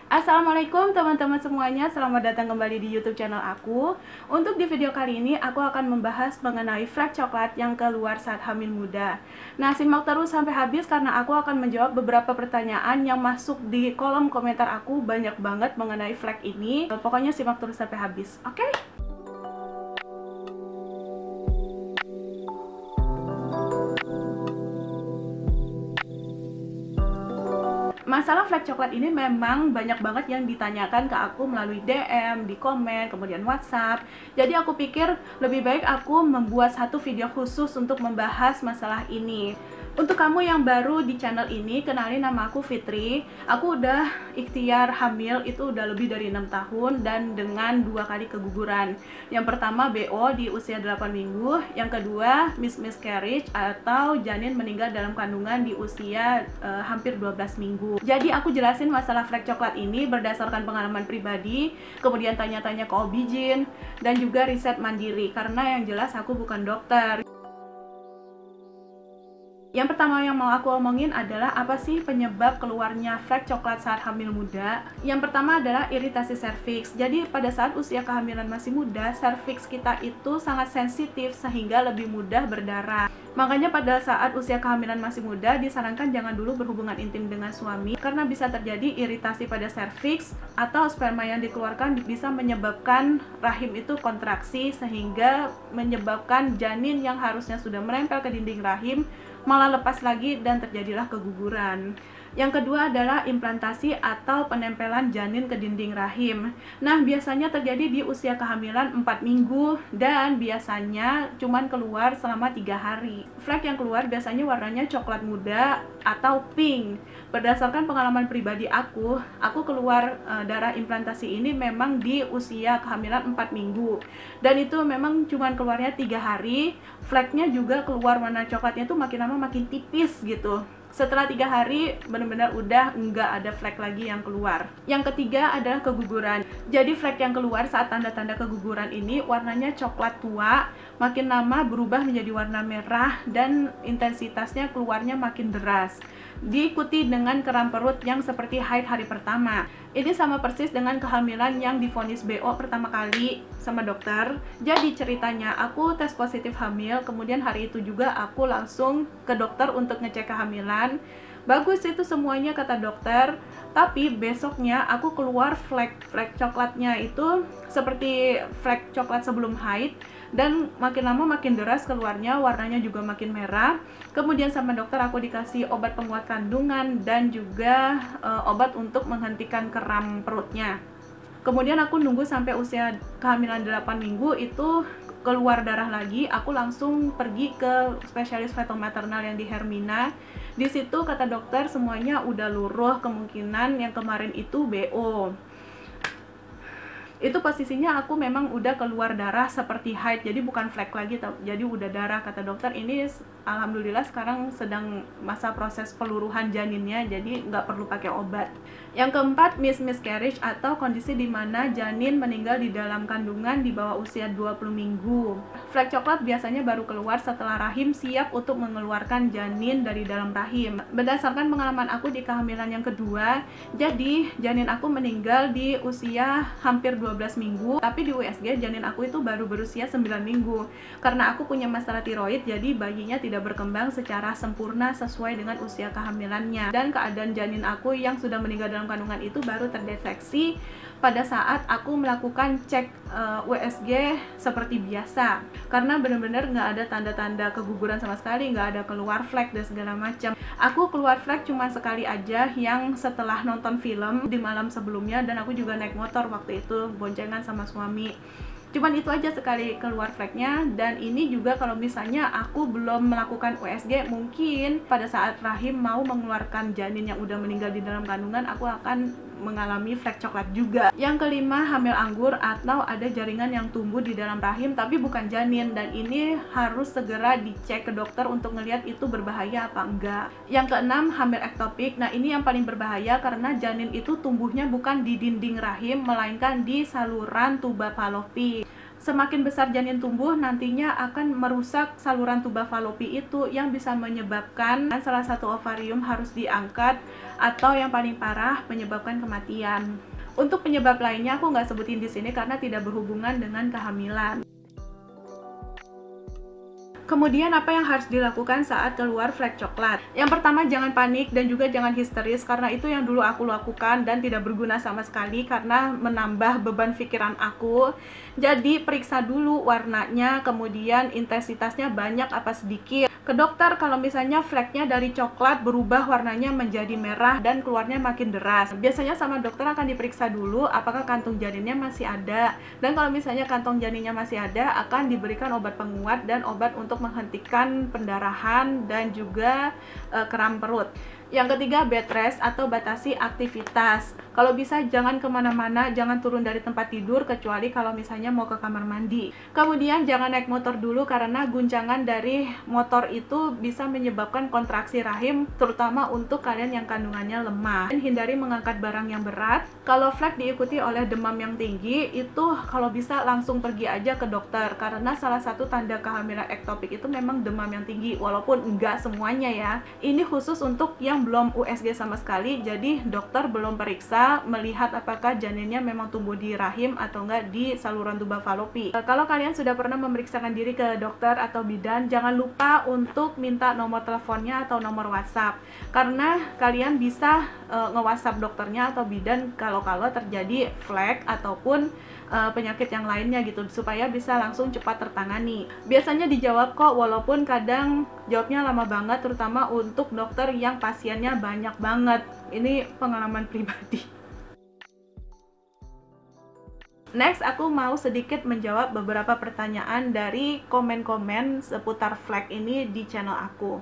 Assalamualaikum teman-teman semuanya, selamat datang kembali di YouTube channel aku. Untuk di video kali ini, aku akan membahas mengenai flek coklat yang keluar saat hamil muda. Nah, simak terus sampai habis karena aku akan menjawab beberapa pertanyaan yang masuk di kolom komentar aku. Banyak banget mengenai flek ini. Pokoknya simak terus sampai habis, oke? Masalah flek coklat ini memang banyak banget yang ditanyakan ke aku melalui DM, di komen, kemudian WhatsApp. Jadi aku pikir lebih baik aku membuat satu video khusus untuk membahas masalah ini. Untuk kamu yang baru di channel ini, kenalin, nama aku Fitri. Aku udah ikhtiar hamil itu udah lebih dari 6 tahun dan dengan 2 kali keguguran. Yang pertama BO di usia 8 minggu, yang kedua miscarriage atau janin meninggal dalam kandungan di usia hampir 12 minggu. Jadi aku jelasin masalah flek coklat ini berdasarkan pengalaman pribadi, kemudian tanya-tanya ke OB/GYN dan juga riset mandiri karena yang jelas aku bukan dokter. Yang pertama yang mau aku omongin adalah apa sih penyebab keluarnya flek coklat saat hamil muda. Yang pertama adalah iritasi serviks. Jadi pada saat usia kehamilan masih muda, serviks kita itu sangat sensitif sehingga lebih mudah berdarah. Makanya pada saat usia kehamilan masih muda disarankan jangan dulu berhubungan intim dengan suami karena bisa terjadi iritasi pada serviks atau sperma yang dikeluarkan bisa menyebabkan rahim itu kontraksi sehingga menyebabkan janin yang harusnya sudah menempel ke dinding rahim malah lepas lagi dan terjadilah keguguran. Yang kedua adalah implantasi atau penempelan janin ke dinding rahim. Nah, biasanya terjadi di usia kehamilan 4 minggu dan biasanya cuman keluar selama 3 hari. Flek yang keluar biasanya warnanya coklat muda atau pink. Berdasarkan pengalaman pribadi aku keluar darah implantasi ini memang di usia kehamilan 4 minggu. Dan itu memang cuman keluarnya 3 hari. Fleknya juga keluar warna coklatnya tuh makin lama makin tipis gitu. Setelah 3 hari benar-benar udah nggak ada flek lagi yang keluar. Yang ketiga adalah keguguran. Jadi flek yang keluar saat tanda-tanda keguguran ini warnanya coklat tua, makin lama berubah menjadi warna merah dan intensitasnya keluarnya makin deras. Diikuti dengan kram perut yang seperti haid hari pertama. Ini sama persis dengan kehamilan yang divonis BO pertama kali sama dokter. Jadi ceritanya aku tes positif hamil, kemudian hari itu juga aku langsung ke dokter untuk ngecek kehamilan. Bagus itu semuanya kata dokter, tapi besoknya aku keluar flek coklatnya itu seperti flek coklat sebelum haid dan makin lama makin deras keluarnya, warnanya juga makin merah. Kemudian sama dokter aku dikasih obat penguat kandungan dan juga obat untuk menghentikan kram perutnya. Kemudian aku nunggu sampai usia kehamilan 8 minggu itu keluar darah lagi. Aku langsung pergi ke spesialis fetal maternal yang di Hermina. Di situ kata dokter semuanya udah luruh, kemungkinan yang kemarin itu BO. Itu posisinya aku memang udah keluar darah seperti haid, jadi bukan flek lagi, jadi udah darah. Kata dokter ini alhamdulillah sekarang sedang masa proses peluruhan janinnya, jadi nggak perlu pakai obat. Yang keempat, miscarriage atau kondisi di mana janin meninggal di dalam kandungan di bawah usia 20 minggu. Flek coklat biasanya baru keluar setelah rahim siap untuk mengeluarkan janin dari dalam rahim. Berdasarkan pengalaman aku di kehamilan yang kedua, jadi janin aku meninggal di usia hampir 12 minggu, tapi di USG janin aku itu baru berusia 9 minggu. Karena aku punya masalah tiroid, jadi bayinya tidak berkembang secara sempurna sesuai dengan usia kehamilannya. Dan keadaan janin aku yang sudah meninggal dalam kandungan itu baru terdeteksi pada saat aku melakukan cek USG seperti biasa. Karena benar-benar nggak ada tanda-tanda keguguran sama sekali, nggak ada keluar flek dan segala macam. Aku keluar flek cuma sekali aja yang setelah nonton film di malam sebelumnya, dan aku juga naik motor waktu itu boncengan sama suami. Cuman itu aja sekali keluar fleknya. Dan ini juga kalau misalnya aku belum melakukan USG, mungkin pada saat rahim mau mengeluarkan janin yang udah meninggal di dalam kandungan, aku akan mengalami flek coklat juga. Yang kelima, hamil anggur atau ada jaringan yang tumbuh di dalam rahim tapi bukan janin, dan ini harus segera dicek ke dokter untuk ngelihat itu berbahaya apa enggak. Yang keenam, hamil ektopik. Nah, ini yang paling berbahaya karena janin itu tumbuhnya bukan di dinding rahim melainkan di saluran tuba Fallopi. Semakin besar janin tumbuh, nantinya akan merusak saluran tuba falopi itu yang bisa menyebabkan salah satu ovarium harus diangkat atau yang paling parah menyebabkan kematian. Untuk penyebab lainnya aku nggak sebutin di sini karena tidak berhubungan dengan kehamilan. Kemudian apa yang harus dilakukan saat keluar flek coklat? Yang pertama, jangan panik dan juga jangan histeris karena itu yang dulu aku lakukan dan tidak berguna sama sekali karena menambah beban pikiran aku. Jadi periksa dulu warnanya, kemudian intensitasnya banyak apa sedikit. Ke dokter kalau misalnya fleknya dari coklat berubah warnanya menjadi merah dan keluarnya makin deras. Biasanya sama dokter akan diperiksa dulu apakah kantung janinnya masih ada. Dan kalau misalnya kantong janinnya masih ada, akan diberikan obat penguat dan obat untuk menghentikan pendarahan dan juga kram perut. Yang ketiga, bed rest atau batasi aktivitas. Kalau bisa jangan kemana-mana, jangan turun dari tempat tidur kecuali kalau misalnya mau ke kamar mandi. Kemudian jangan naik motor dulu karena guncangan dari motor itu bisa menyebabkan kontraksi rahim, terutama untuk kalian yang kandungannya lemah. Dan hindari mengangkat barang yang berat. Kalau flek diikuti oleh demam yang tinggi, itu kalau bisa langsung pergi aja ke dokter karena salah satu tanda kehamilan ektopik itu memang demam yang tinggi, walaupun enggak semuanya ya. Ini khusus untuk yang belum USG sama sekali, jadi dokter belum periksa melihat apakah janinnya memang tumbuh di rahim atau enggak di saluran tuba falopi. Kalau kalian sudah pernah memeriksakan diri ke dokter atau bidan, jangan lupa untuk minta nomor teleponnya atau nomor WhatsApp karena kalian bisa nge-WhatsApp dokternya atau bidan kalau terjadi flek ataupun penyakit yang lainnya gitu, supaya bisa langsung cepat tertangani. Biasanya dijawab kok, walaupun kadang jawabnya lama banget, terutama untuk dokter yang pasiennya banyak banget. Ini pengalaman pribadi. Next, aku mau sedikit menjawab beberapa pertanyaan dari komen-komen seputar flek ini di channel aku.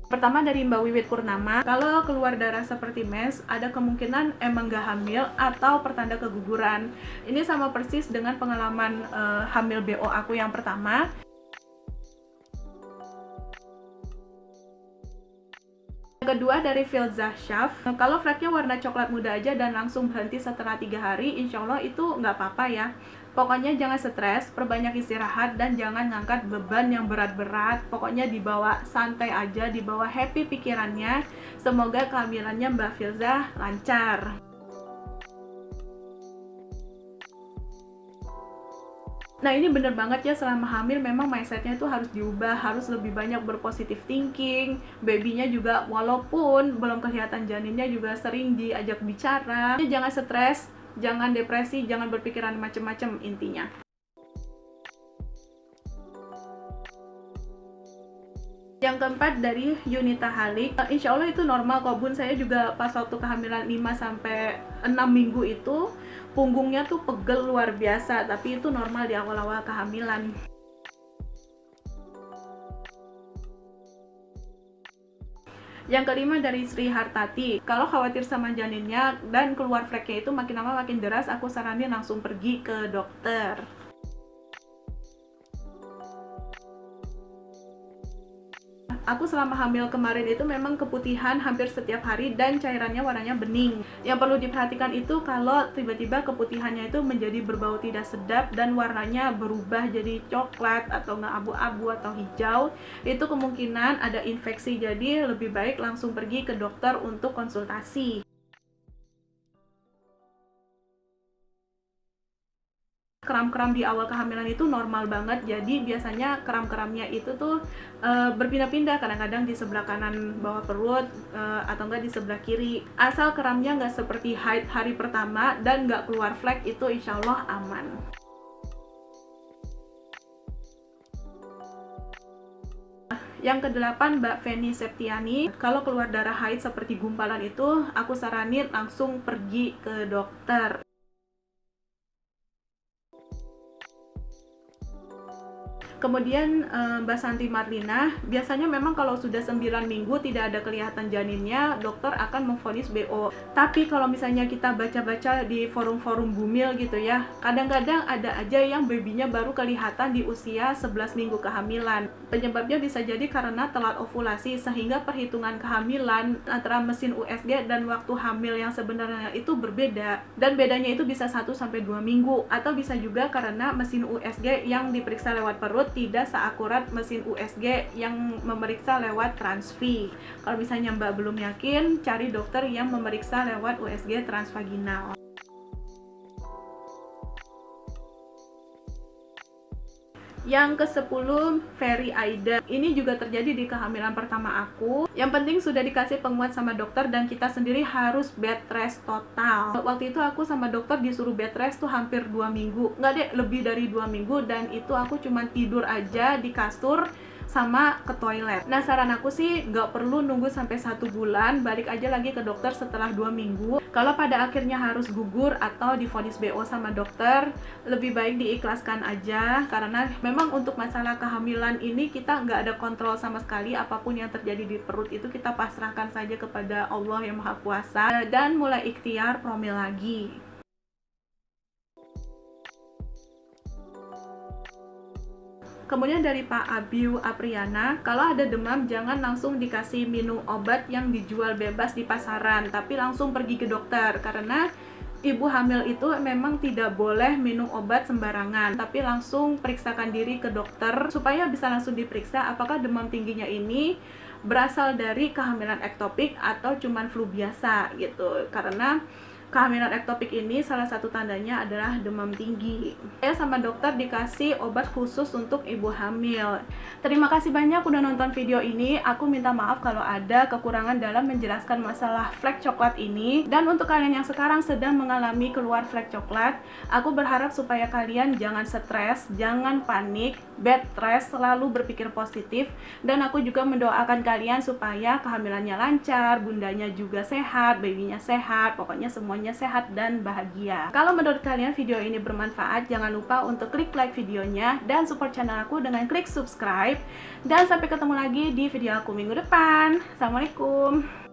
Pertama dari Mbak Wiwit Purnama, kalau keluar darah seperti mens, ada kemungkinan emang gak hamil atau pertanda keguguran. Ini sama persis dengan pengalaman hamil BO aku yang pertama. Kedua dari Filzah Syaf, kalau fleknya warna coklat muda aja dan langsung berhenti setelah 3 hari, insya Allah itu nggak apa-apa ya. Pokoknya jangan stres, perbanyak istirahat, dan jangan ngangkat beban yang berat-berat. Pokoknya dibawa santai aja, dibawa happy pikirannya. Semoga kehamilannya Mbak Filzah lancar. Nah ini bener banget ya, selama hamil memang mindsetnya itu harus diubah, harus lebih banyak berpositif thinking. Babynya juga walaupun belum kelihatan janinnya juga sering diajak bicara. Jangan stres, jangan depresi, jangan berpikiran macem-macem intinya. Yang keempat dari Yunita Halik, insya Allah itu normal kok bun, saya juga pas waktu kehamilan 5-6 minggu itu punggungnya tuh pegel luar biasa, tapi itu normal di awal-awal kehamilan. Yang kelima dari Sri Hartati, kalau khawatir sama janinnya dan keluar fleknya itu makin lama makin deras, aku saranin langsung pergi ke dokter. Aku selama hamil kemarin itu memang keputihan hampir setiap hari dan cairannya warnanya bening. Yang perlu diperhatikan itu kalau tiba-tiba keputihannya itu menjadi berbau tidak sedap dan warnanya berubah jadi coklat atau nggak abu-abu atau hijau, itu kemungkinan ada infeksi, jadi lebih baik langsung pergi ke dokter untuk konsultasi. Kram-kram di awal kehamilan itu normal banget, jadi biasanya kram-kramnya itu tuh berpindah-pindah, kadang-kadang di sebelah kanan bawah perut atau enggak di sebelah kiri. Asal kramnya nggak seperti haid hari pertama dan nggak keluar flek, itu insya Allah aman. Yang kedelapan Mbak Feni Septiani, kalau keluar darah haid seperti gumpalan itu, aku saranin langsung pergi ke dokter. Kemudian Mbak Santi Marlina, biasanya memang kalau sudah 9 minggu tidak ada kelihatan janinnya, dokter akan memvonis BO. Tapi kalau misalnya kita baca-baca di forum-forum Bumil gitu ya, kadang-kadang ada aja yang babynya baru kelihatan di usia 11 minggu kehamilan. Penyebabnya bisa jadi karena telat ovulasi, sehingga perhitungan kehamilan antara mesin USG dan waktu hamil yang sebenarnya itu berbeda. Dan bedanya itu bisa 1-2 minggu, atau bisa juga karena mesin USG yang diperiksa lewat perut tidak seakurat mesin USG yang memeriksa lewat transvi. Kalau misalnya Mbak belum yakin, cari dokter yang memeriksa lewat USG transvaginal. Yang ke-10, Ferry Aida. Ini juga terjadi di kehamilan pertama aku. Yang penting sudah dikasih penguat sama dokter dan kita sendiri harus bed rest total. Waktu itu aku sama dokter disuruh bed rest tuh hampir 2 minggu. Nggak deh, lebih dari 2 minggu, dan itu aku cuma tidur aja di kasur sama ke toilet. Nah, saran aku sih nggak perlu nunggu sampai 1 bulan, balik aja lagi ke dokter setelah 2 minggu. Kalau pada akhirnya harus gugur atau divonis BO sama dokter, lebih baik diikhlaskan aja, karena memang untuk masalah kehamilan ini kita nggak ada kontrol sama sekali. Apapun yang terjadi di perut itu kita pasrahkan saja kepada Allah yang Maha Kuasa, dan mulai ikhtiar promil lagi. Kemudian dari Pak Abiu Apriana, kalau ada demam jangan langsung dikasih minum obat yang dijual bebas di pasaran, tapi langsung pergi ke dokter, karena ibu hamil itu memang tidak boleh minum obat sembarangan, tapi langsung periksakan diri ke dokter supaya bisa langsung diperiksa apakah demam tingginya ini berasal dari kehamilan ektopik atau cuman flu biasa gitu. Karena kehamilan ektopik ini salah satu tandanya adalah demam tinggi. Saya sama dokter dikasih obat khusus untuk ibu hamil. Terima kasih banyak udah nonton video ini. Aku minta maaf kalau ada kekurangan dalam menjelaskan masalah flek coklat ini. Dan untuk kalian yang sekarang sedang mengalami keluar flek coklat, aku berharap supaya kalian jangan stres, jangan panik, bed rest, selalu berpikir positif. Dan aku juga mendoakan kalian supaya kehamilannya lancar, bundanya juga sehat, babynya sehat, pokoknya semuanya sehat dan bahagia. Kalau menurut kalian video ini bermanfaat, jangan lupa untuk klik like videonya dan support channel aku dengan klik subscribe. Dan sampai ketemu lagi di video aku minggu depan. Assalamualaikum.